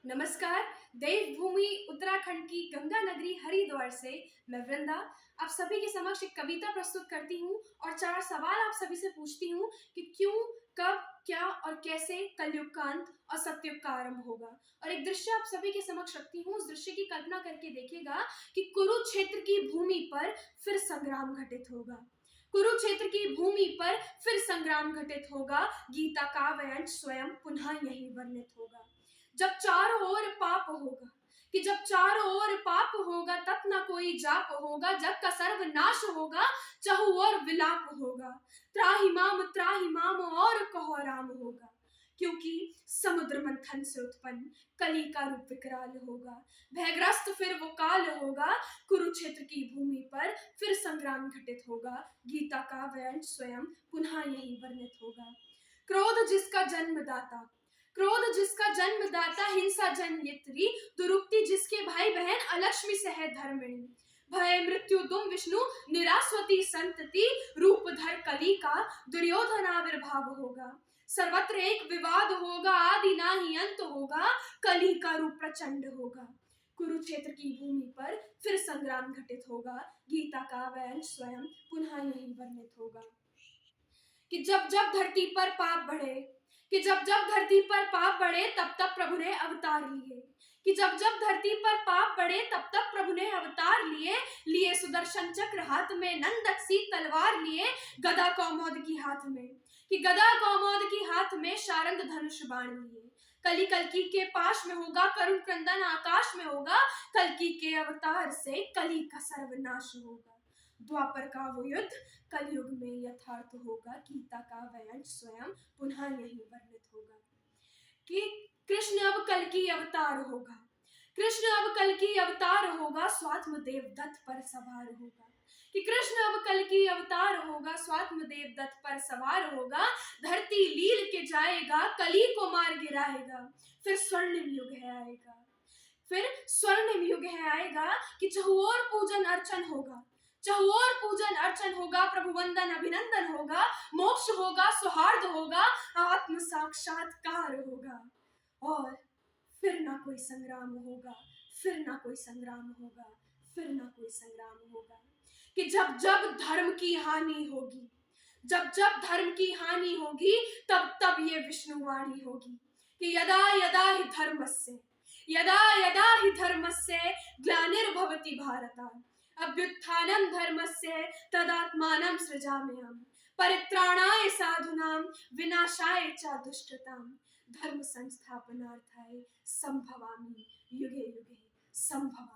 नमस्कार। देवभूमि उत्तराखंड की गंगा नगरी हरिद्वार से मैं वृंदा आप सभी के समक्ष एक कविता प्रस्तुत करती हूँ और 4 सवाल आप सभी से पूछती हूँ कि क्यों, कब, क्या और कैसे कलयुग का अंत और सतयुग का आरंभ होगा। और एक दृश्य आप सभी के समक्ष रखती हूँ। उस दृश्य की कल्पना करके देखिएगा कि कुरुक्षेत्र की भूमि पर फिर संग्राम घटित होगा। कुरुक्षेत्र की भूमि पर फिर संग्राम घटित होगा। गीता का वयन स्वयं पुनः यही वर्णित होगा। जब चारों ओर पाप होगा, कि जब चारों ओर पाप होगा तब ना कोई जाप होगा। जग का सर्वनाश होगा, चहु और विलाप होगा। त्राहि माम और कहो राम होगा। क्योंकि समुद्र मंथन से उत्पन्न कली का रूप विकराल होगा। भयग्रस्त फिर वो काल होगा। कुरुक्षेत्र की भूमि पर फिर संग्राम घटित होगा। गीता का वयन स्वयं पुनः यही वर्णित होगा। क्रोध जिसका जन्मदाता, क्रोध जिसका जन्मदाता, हिंसा जनयित्री, दुरुक्ति जिसके भाई बहन, अलक्ष्मी से है धर्मिणी। भय मृत्यु दुम विष्णु निरास्वती संतति, रूप धर कली का दुर्योधन आविर्भाव होगा। सर्वत्र एक विवाद होगा, आदि ना ही अंत होगा। कली का रूप प्रचंड होगा। कुरुक्षेत्र की भूमि पर फिर संग्राम घटित होगा। गीता का वयन स्वयं पुनः यही वर्णित होगा। कि जब जब धरती पर पाप बढ़े, कि जब जब धरती पर पाप बढ़े तब तब प्रभु ने अवतार लिए। कि जब जब धरती पर पाप बढ़े तब तब प्रभु ने अवतार लिए। लिए सुदर्शन चक्र हाथ में, नंदक सी तलवार लिए, गदा कौमोद की हाथ में। कि गदा कौमोद की हाथ में, शारंग धनुष बाण लिए। कली कल्कि के पाश में होगा, करुण क्रंदन आकाश में होगा। कल्कि के अवतार से कली का सर्वनाश होगा। द्वापर का वो युद्ध कलयुग में यथार्थ होगा। गीता का वयन स्वयं पुनः यही वर्णित होगा। कि कृष्ण अब कल की अवतार होगा, कृष्ण अब कल की अवतार होगा, स्वात्म देव दत्त पर सवार होगा। कि कृष्ण अब कल की अवतार होगा, स्वात्म देव दत्त पर सवार होगा। धरती लील के जाएगा, कली को मार गिराएगा। फिर स्वर्णिम युग है आएगा, फिर स्वर्णिम युग है आएगा। कि चहुओर पूजन अर्चन होगा, चहुओर पूजन अर्चन होगा। प्रभु वंदन अभिनंदन होगा। मोक्ष होगा, सौहार्द होगा, आत्म साक्षात्कार होगा। और फिर ना कोई संग्राम होगा, फिर ना कोई संग्राम होगा, फिर ना कोई संग्राम होगा। कि जब जब धर्म की हानि होगी, जब जब धर्म की हानि होगी तब तब ये विष्णुवाणी होगी। कि यदा यदा हि धर्मस्य, यदा यदा हि धर्मस्य ग्लानिर्भवति भारत, अभ्युत्थानं धर्मस्य तदात्मानं सृजाम्यहम्। परित्राणाय साधूनां विनाशाय च दुष्कृतां, धर्म संस्थापनार्थाय संभवामि युगे युगे संभवामि।